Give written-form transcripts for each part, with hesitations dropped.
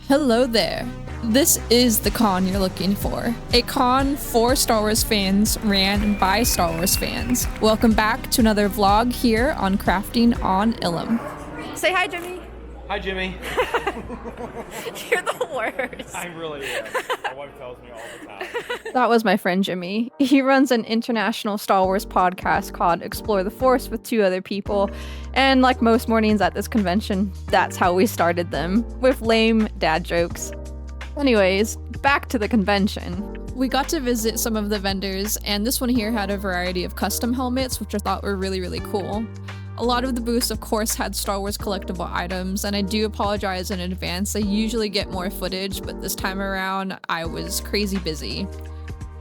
Hello there. This is the con you're looking for. A con for Star Wars fans, ran by Star Wars fans. Welcome back to another vlog here on Crafting on Ilum. Say hi, Jimmy. Hi, Jimmy. You're the worst. I really am. My wife tells me all the time. That was my friend Jimmy. He runs an international Star Wars podcast called Explore the Force with two other people. And like most mornings at this convention, that's how we started them, with lame dad jokes. Anyways, back to the convention. We got to visit some of the vendors, and this one here had a variety of custom helmets, which I thought were really cool. A lot of the booths, of course, had Star Wars collectible items, and I do apologize in advance. I usually get more footage, but this time around, I was crazy busy.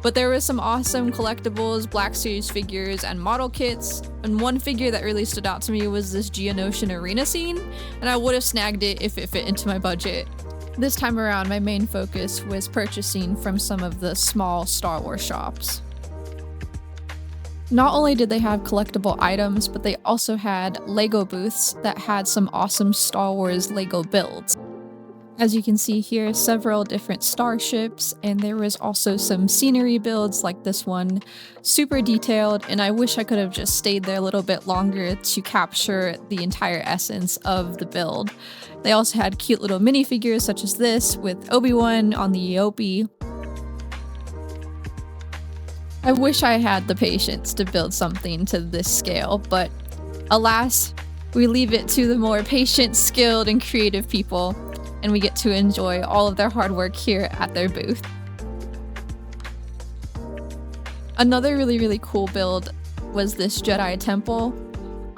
But there was some awesome collectibles, Black Series figures, and model kits, and one figure that really stood out to me was this Geonosian arena scene, and I would have snagged it if it fit into my budget. This time around, my main focus was purchasing from some of the small Star Wars shops. Not only did they have collectible items, but they also had Lego booths that had some awesome Star Wars Lego builds. As you can see here, several different starships, and there was also some scenery builds like this one, super detailed, and I wish I could have just stayed there a little bit longer to capture the entire essence of the build. They also had cute little minifigures such as this with Obi-Wan on the Eopie. I wish I had the patience to build something to this scale, but alas, we leave it to the more patient, skilled, and creative people, and we get to enjoy all of their hard work here at their booth. Another really cool build was this Jedi Temple.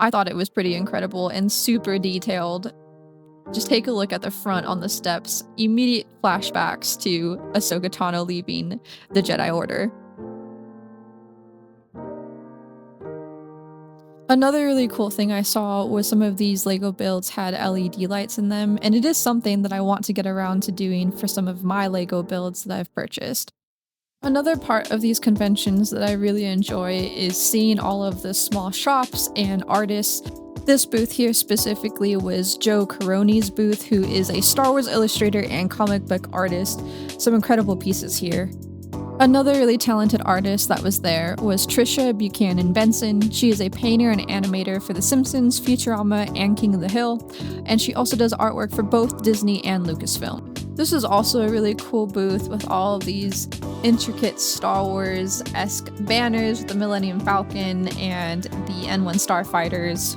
I thought it was pretty incredible and super detailed. Just take a look at the front on the steps, immediate flashbacks to Ahsoka Tano leaving the Jedi Order. Another really cool thing I saw was some of these Lego builds had LED lights in them, and it is something that I want to get around to doing for some of my Lego builds that I've purchased. Another part of these conventions that I really enjoy is seeing all of the small shops and artists. This booth here specifically was Joe Caroni's booth, who is a Star Wars illustrator and comic book artist. Some incredible pieces here. Another really talented artist that was there was Trisha Buchanan Benson. She is a painter and animator for The Simpsons, Futurama, and King of the Hill, and she also does artwork for both Disney and Lucasfilm. This is also a really cool booth with all of these intricate Star Wars-esque banners with the Millennium Falcon and the N1 Starfighters.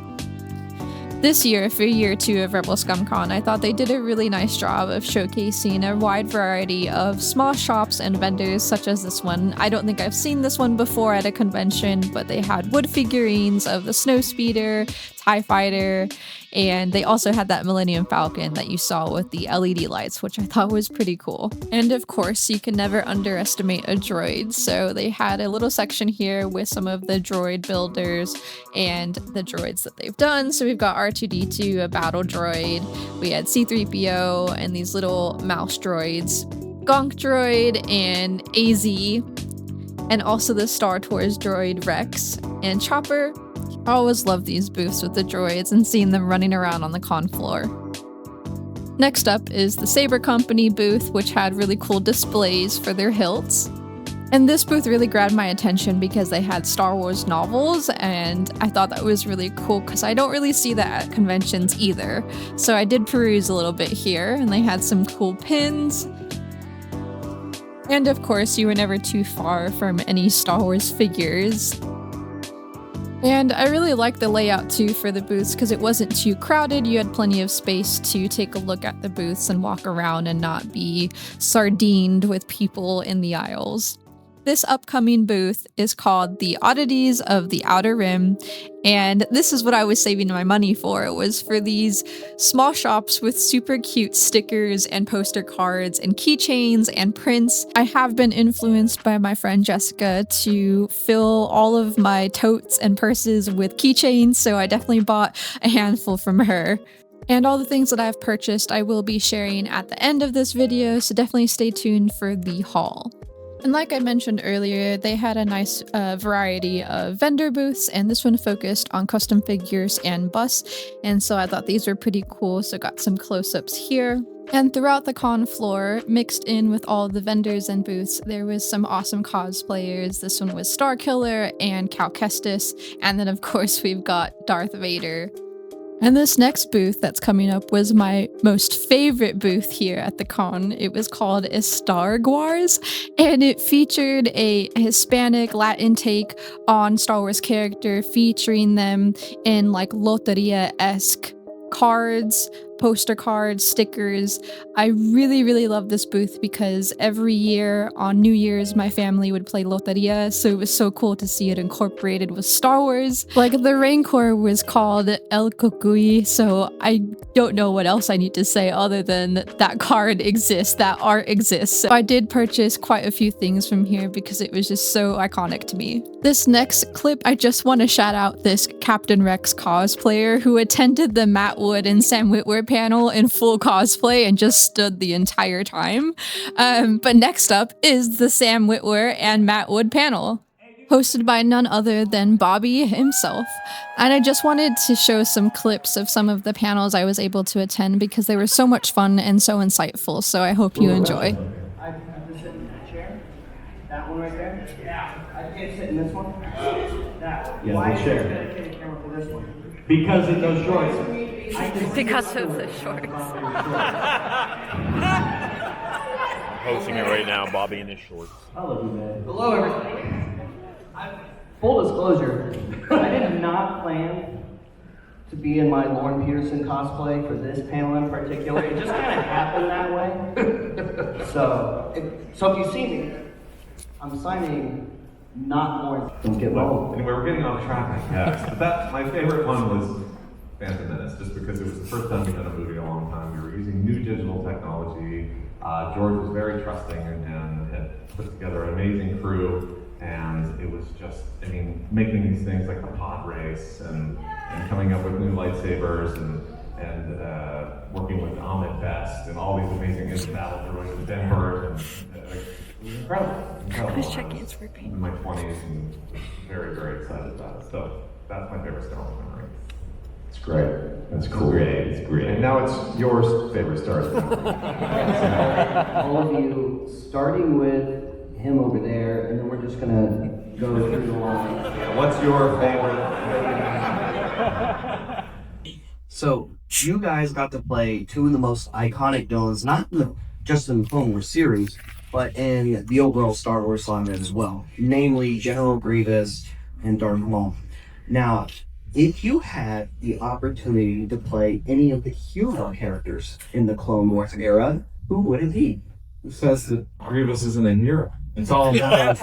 This year, for year 2 of Rebel Scum Con, I thought they did a really nice job of showcasing a wide variety of small shops and vendors such as this one. I don't think I've seen this one before at a convention, but they had wood figurines of the Snowspeeder, TIE Fighter, and they also had that Millennium Falcon that you saw with the LED lights, which I thought was pretty cool. And of course, you can never underestimate a droid, so they had a little section here with some of the droid builders and the droids that they've done. So we've got R2-D2, a battle droid, we had C-3PO, and these little mouse droids, Gonk droid, and AZ, and also the Star Tours droid Rex, and Chopper. I always love these booths with the droids and seeing them running around on the con floor. Next up is the Saber Company booth, which had really cool displays for their hilts. And this booth really grabbed my attention because they had Star Wars novels, and I thought that was really cool because I don't really see that at conventions either. So I did peruse a little bit here, and they had some cool pins. And of course, you were never too far from any Star Wars figures. And I really liked the layout too for the booths because it wasn't too crowded. You had plenty of space to take a look at the booths and walk around and not be sardined with people in the aisles. This upcoming booth is called The Oddities of the Outer Rim, and this is what I was saving my money for. It was for these small shops with super cute stickers and poster cards and keychains and prints. I have been influenced by my friend Jessica to fill all of my totes and purses with keychains, so I definitely bought a handful from her. And all the things that I've purchased I will be sharing at the end of this video, so definitely stay tuned for the haul. And like I mentioned earlier, they had a nice variety of vendor booths, and this one focused on custom figures and busts, and so I thought these were pretty cool, so got some close-ups here. And throughout the con floor, mixed in with all the vendors and booths, there was some awesome cosplayers. This one was Starkiller and Cal Kestis, and then of course we've got Darth Vader. And this next booth that's coming up was my most favorite booth here at the con. It was called Star Wars, and it featured a Hispanic Latin take on Star Wars character, featuring them in like Loteria-esque cards, poster cards, stickers. I really love this booth because every year on New Year's my family would play Loteria, so it was so cool to see it incorporated with Star Wars. Like the Rancor was called El Kokui, so I don't know what else I need to say other than that card exists, that art exists. So I did purchase quite a few things from here because it was just so iconic to me. This next clip, I just want to shout out this Captain Rex cosplayer who attended the Matt Wood and Sam Witwer panel in full cosplay and just stood the entire time. But next up is the Sam Witwer and Matt Wood panel, hosted by none other than Bobby himself. And I just wanted to show some clips of some of the panels I was able to attend because they were so much fun and so insightful, so I hope you enjoy. I have to sit in that chair. That one right there? Yeah. I can't sit in this one? That. Yeah, why the is chair. there a dedicated camera for this one? Because of those shorts. Because of the shorts. Posting it right now, Bobby in his shorts. I love you, man. Hello, everybody. Full disclosure, I did not plan to be in my Lauren Peterson cosplay for this panel in particular. It just kind of happened that way. So if you see me, I'm signing not more. Don't get Well, anyway, we're getting off track, I guess. But that, my favorite one was Phantom Menace, just because it was the first time we'd done a movie in a long time. We were using new digital technology. George was very trusting and had put together an amazing crew. And it was just, I mean, making these things like the pod race and coming up with new lightsabers and working with Ahmed Best and all these amazing battle droids with Denver. And it was incredible. I was checking it's working. In my 20s and very excited about it. So that's my favorite Star Wars memory. It's great. That's cool. It's great. And now it's your favorite Star Wars memory. All of you, starting with him over there, and then we're just gonna go through the line. Yeah, what's your favorite? So, you guys got to play two of the most iconic villains, not just in the Clone Wars series, but in the overall Star Wars saga as well, namely General Grievous and Darth Maul. Now, if you had the opportunity to play any of the hero characters in the Clone Wars era, who would it be? Who says that Grievous isn't a hero? It's all about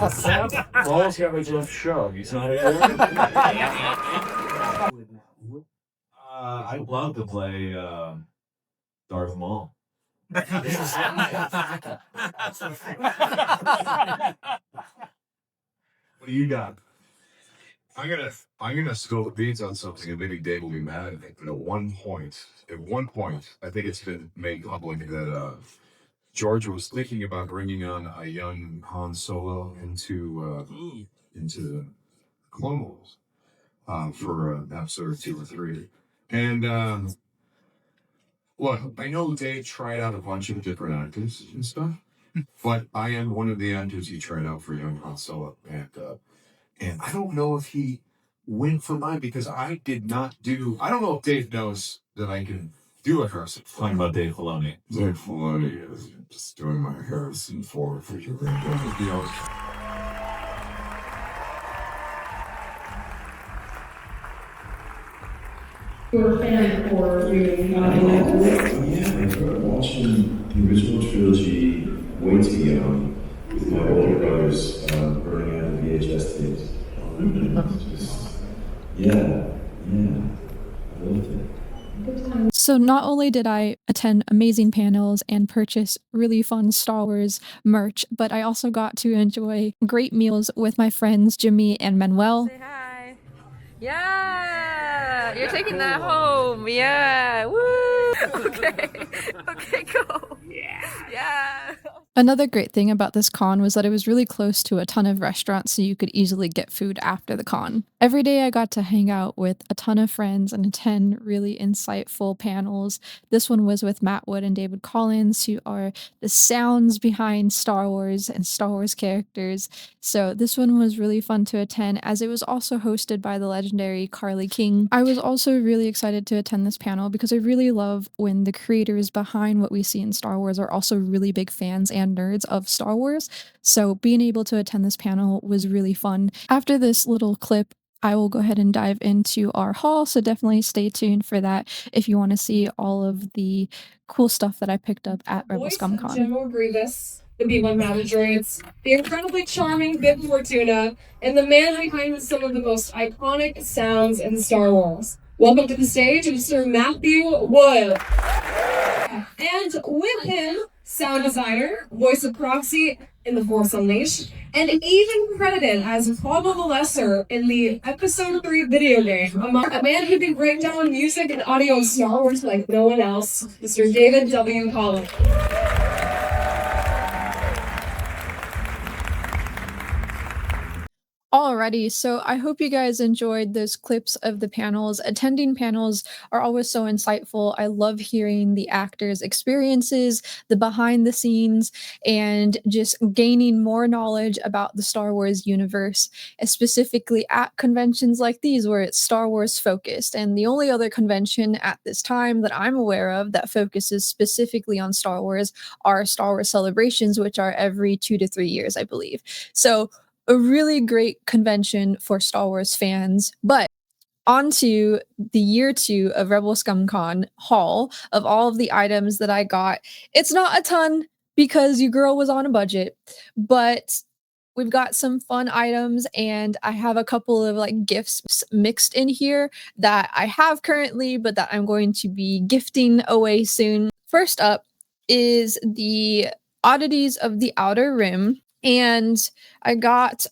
Maul's got his own show. He's not a hero. I'd love to play Darth Maul. What do you got? I'm gonna spill the beans on something, and maybe Dave will be mad at me. But at one point, I think it's been made public that George was thinking about bringing on a young Han Solo into Clone Wars for an episode 2 or 3. And look, I know Dave tried out a bunch of different actors and stuff, but I am one of the actors he tried out for young Han Solo, and I don't know if he went for mine because I did not do. I don't know if Dave knows that I can do a Harrison. Talking about Dave Filoni. Dave Filoni is just doing my Harrison Ford for your granddaughter. You're a fan for reading Yeah, I started watching the original trilogy way too young with my older brothers burning out the VHS tapes. I loved it. So not only did I attend amazing panels and purchase really fun Star Wars merch, but I also got to enjoy great meals with my friends Jimmy and Manuel. Say hi. Yeah! You're taking that home. Yeah. Woo! Okay. Okay, go. Yeah. Another great thing about this con was that it was really close to a ton of restaurants, so you could easily get food after the con. Every day I got to hang out with a ton of friends and attend really insightful panels. This one was with Matt Wood and David Collins, who are the sounds behind Star Wars and Star Wars characters. So this one was really fun to attend, as it was also hosted by the legendary Carly King. I was also really excited to attend this panel because I really love when the creators behind what we see in Star Wars are also really big fans and nerds of Star Wars. So being able to attend this panel was really fun. After this little clip, I will go ahead and dive into our haul, so definitely stay tuned for that if you want to see all of the cool stuff that I picked up at Rebel Scum Con. General Grievous, the B1 Magistrates, the incredibly charming Bib Fortuna, and the man behind some of the most iconic sounds in Star Wars. Welcome to the stage, Mr. Matthew Wood. And with him, sound designer, voice of Proxy in The Force Unleashed, and even credited as Pablo the Lesser in the Episode 3 video game, a man who can break down music and audio of Star Wars like no one else, Mr. David W. Collins. Alrighty, so I hope you guys enjoyed those clips of the panels. Attending panels are always so insightful. I love hearing the actors' experiences, the behind the scenes, and just gaining more knowledge about the Star Wars universe, and specifically at conventions like these where it's Star Wars focused. And the only other convention at this time that I'm aware of that focuses specifically on Star Wars are Star Wars celebrations, which are every 2 to 3 years, I believe. So a really great convention for Star Wars fans. But on to the year 2 of Rebel Scum Con haul of all of the items that I got. It's not a ton because your girl was on a budget, but we've got some fun items, and I have a couple of like gifts mixed in here that I have currently, but that I'm going to be gifting away soon. First up is the Oddities of the Outer Rim. And I got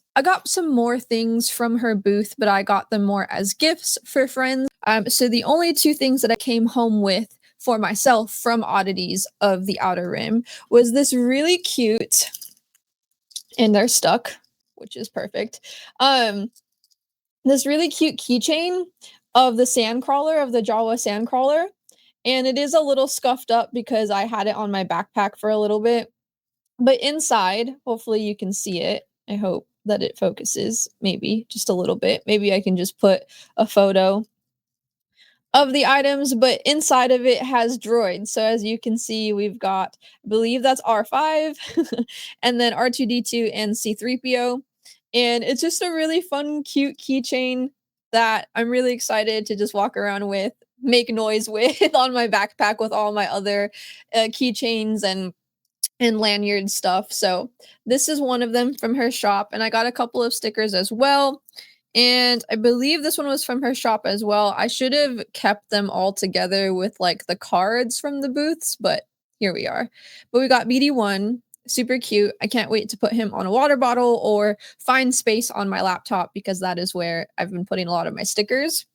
some more things from her booth, but I got them more as gifts for friends. So the only 2 things that I came home with for myself from Oddities of the Outer Rim was this really cute, and they're stuck, which is perfect. This really cute keychain of the sandcrawler, of the Jawa sandcrawler, and it is a little scuffed up because I had it on my backpack for a little bit. But inside, hopefully you can see it. I hope that it focuses, maybe just a little bit. Maybe I can just put a photo of the items, but inside of it has droids. So as you can see, we've got, I believe that's R5, and then R2D2 and C3PO. And it's just a really fun, cute keychain that I'm really excited to just walk around with, make noise with on my backpack with all my other keychains and lanyard stuff. So this is one of them from her shop, and I got a couple of stickers as well. And I believe this one was from her shop as well. I should have kept them all together with like the cards from the booths, but here we are. But we got BD1, super cute. I can't wait to put him on a water bottle or find space on my laptop because that is where I've been putting a lot of my stickers.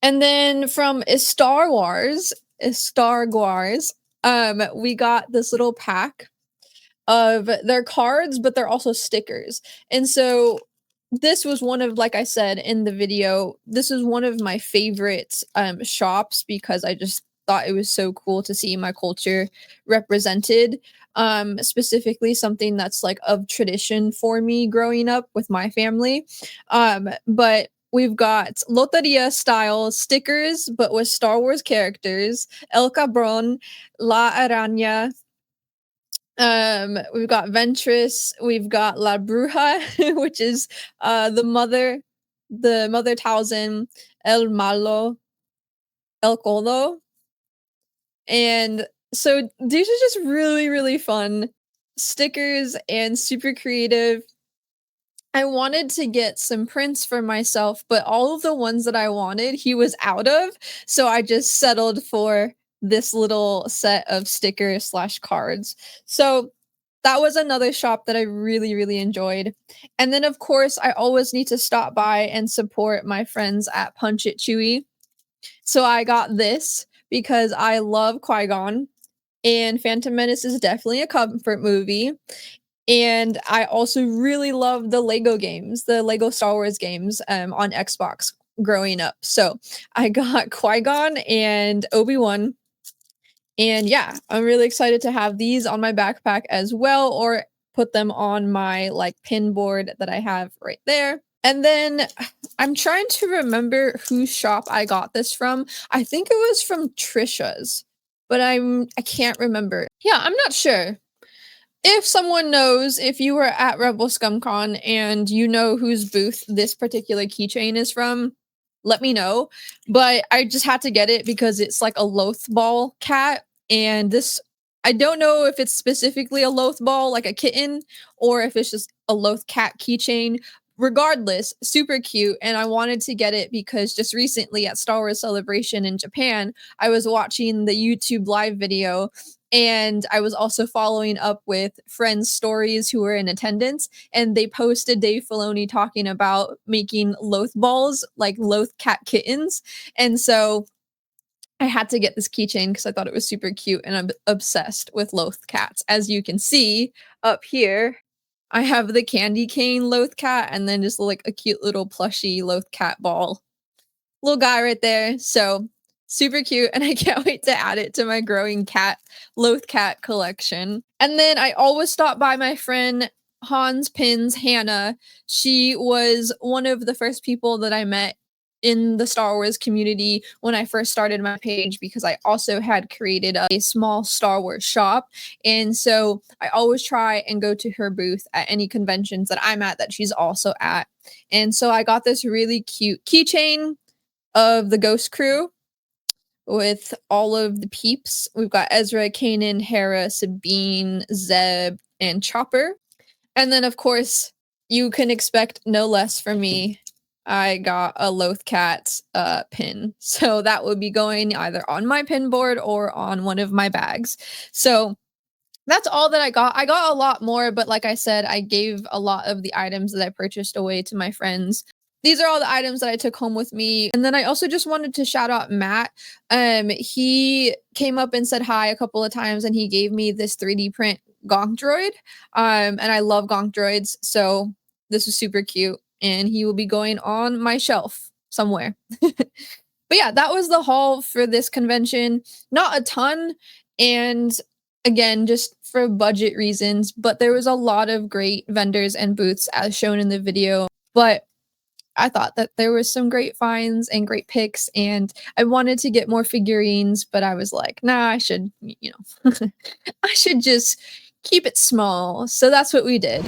And then from Star Wars, we got this little pack of their cards, but they're also stickers. And so this was one of, like I said in the video, this is one of my favorite shops because I just thought it was so cool to see my culture represented. Specifically something that's like of tradition for me growing up with my family. But we've got Loteria style stickers, but with Star Wars characters. El Cabron, La Araña. We've got Ventress. We've got La Bruja, which is the mother Tausen, El Malo, El Colo. And so these are just really, really fun stickers and super creative. I wanted to get some prints for myself, but all of the ones that I wanted, he was out of. So I just settled for this little set of stickers / cards. So that was another shop that I really, really enjoyed. And then, of course, I always need to stop by and support my friends at Punch It Chewy. So I got this because I love Qui-Gon. and Phantom Menace is definitely a comfort movie. And I also really love the Lego games, the Lego Star Wars games on Xbox growing up. So I got Qui-Gon and Obi-Wan. And yeah, I'm really excited to have these on my backpack as well, or put them on my like pin board that I have right there. And then I'm trying to remember whose shop I got this from. I think it was from Trisha's, but I can't remember. Yeah, I'm not sure. If someone knows, if you were at Rebel Scum Con and you know whose booth this particular keychain is from, let me know. But I just had to get it because it's like a Lothball cat. And this, I don't know if it's specifically a Lothball, like a kitten, or if it's just a Loth cat keychain. Regardless, super cute. And I wanted to get it because just recently at Star Wars Celebration in Japan, I was watching the YouTube live video, and I was also following up with friends' stories who were in attendance, and they posted Dave Filoni talking about making Loth balls, like Loth cat kittens. And so I had to get this keychain because I thought it was super cute, and I'm obsessed with Loth cats. As you can see up here, I have the candy cane Loth cat, and then just like a cute little plushy Loth cat ball. Little guy right there. So super cute, and I can't wait to add it to my growing cat Loth cat collection. And then I always stop by my friend Hans Pins Hannah. She was one of the first people that I met in the Star Wars community when I first started my page, because I also had created a small Star Wars shop. And so I always try and go to her booth at any conventions that I'm at that she's also at. And so I got this really cute keychain of the Ghost Crew with all of the peeps. We've got Ezra, Kanan, Hera, Sabine, Zeb, and Chopper. And then, of course, you can expect no less from me. I got a Loth Cat pin. So that would be going either on my pin board or on one of my bags. So that's all that I got. I got a lot more, but like I said, I gave a lot of the items that I purchased away to my friends. These are all the items that I took home with me. And then I also just wanted to shout out Matt. He came up and said hi a couple of times, and he gave me this 3D print Gonk droid. And I love Gonk droids, so this is super cute. And he will be going on my shelf somewhere. But yeah, that was the haul for this convention. Not a ton, and again, just for budget reasons, but there was a lot of great vendors and booths as shown in the video. But I thought that there was some great finds and great picks, and I wanted to get more figurines, but I was like, nah, I should, I should just keep it small. So that's what we did.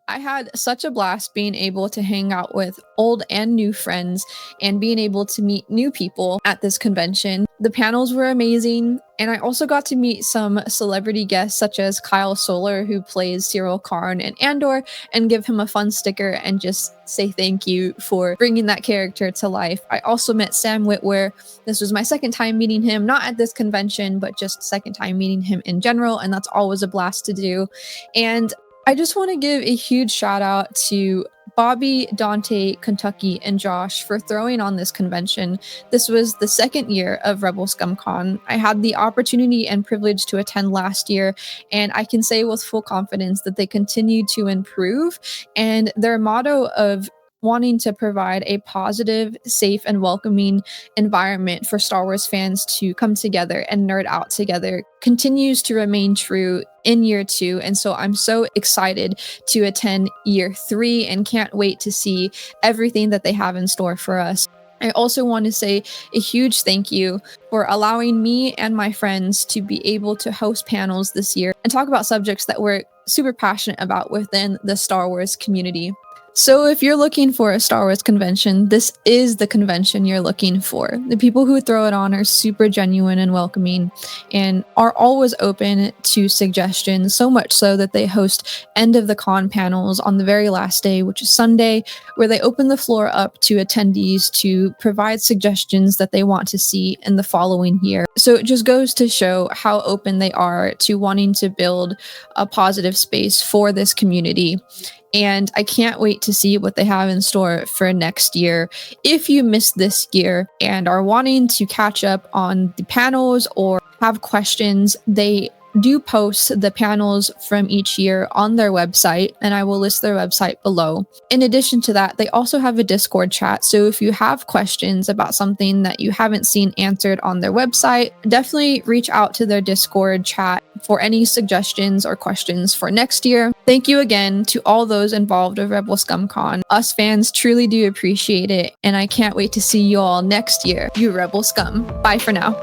I had such a blast being able to hang out with old and new friends and being able to meet new people at this convention. The panels were amazing, and I also got to meet some celebrity guests such as Kyle Solar, who plays Cyril Karn in Andor, and give him a fun sticker and just say thank you for bringing that character to life. I also met Sam Witwer. This was my second time meeting him, not at this convention, but just second time meeting him in general, and that's always a blast to do. And I just want to give a huge shout out to Bobby, Dante, Kentucky, and Josh for throwing on this convention. This was the second year of Rebel Scum Con. I had the opportunity and privilege to attend last year, and I can say with full confidence that they continue to improve, and their motto of wanting to provide a positive, safe, and welcoming environment for Star Wars fans to come together and nerd out together continues to remain true in year 2. And so I'm so excited to attend year 3 and can't wait to see everything that they have in store for us. I also want to say a huge thank you for allowing me and my friends to be able to host panels this year and talk about subjects that we're super passionate about within the Star Wars community. So if you're looking for a Star Wars convention, this is the convention you're looking for. The people who throw it on are super genuine and welcoming and are always open to suggestions, so much so that they host end of the con panels on the very last day, which is Sunday, where they open the floor up to attendees to provide suggestions that they want to see in the following year. So it just goes to show how open they are to wanting to build a positive space for this community. and I can't wait to see what they have in store for next year. If you missed this year and are wanting to catch up on the panels or have questions, they do post the panels from each year on their website, and I will list their website below. In addition to that, they also have a Discord chat, so if you have questions about something that you haven't seen answered on their website, definitely reach out to their Discord chat for any suggestions or questions for next year. Thank you again to all those involved with Rebel Scum Con. Us fans truly do appreciate it, and I can't wait to see you all next year. You Rebel Scum. Bye for now.